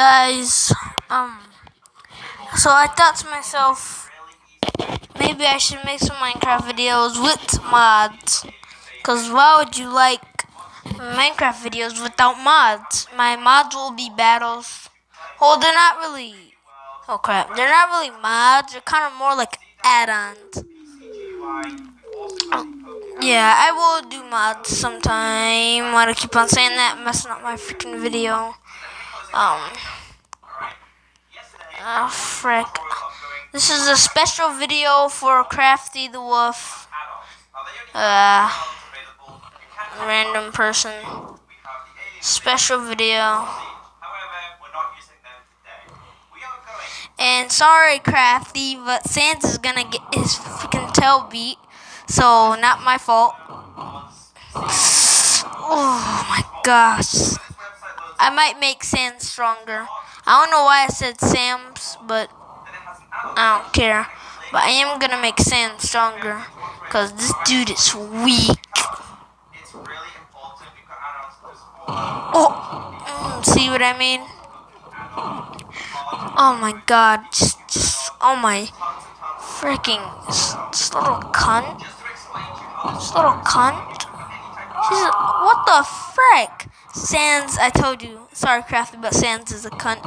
guys, so I thought to myself, maybe I should make some Minecraft videos with mods, cause why would you like Minecraft videos without mods? My mods will be battles. Well, they're not really, oh crap, they're not really mods, they're kind of more like add-ons. Yeah, I will do mods sometime. Why do I keep on saying that? Messing up my freaking video. Frick. This is a special video for Crafty the Wolf. Random person. Special video. And sorry, Crafty, but Sans is gonna get his freaking tail beat. So, not my fault. Oh my gosh. I might make Sans stronger. I don't know why I said Sam's, but I don't care. But I am gonna make Sans stronger. Because this dude is weak. Oh, see what I mean? Oh my god. Oh my freaking, this little cunt. This little cunt. What the frick? Sans, I told you. Sorry, Crafty, but Sans is a cunt.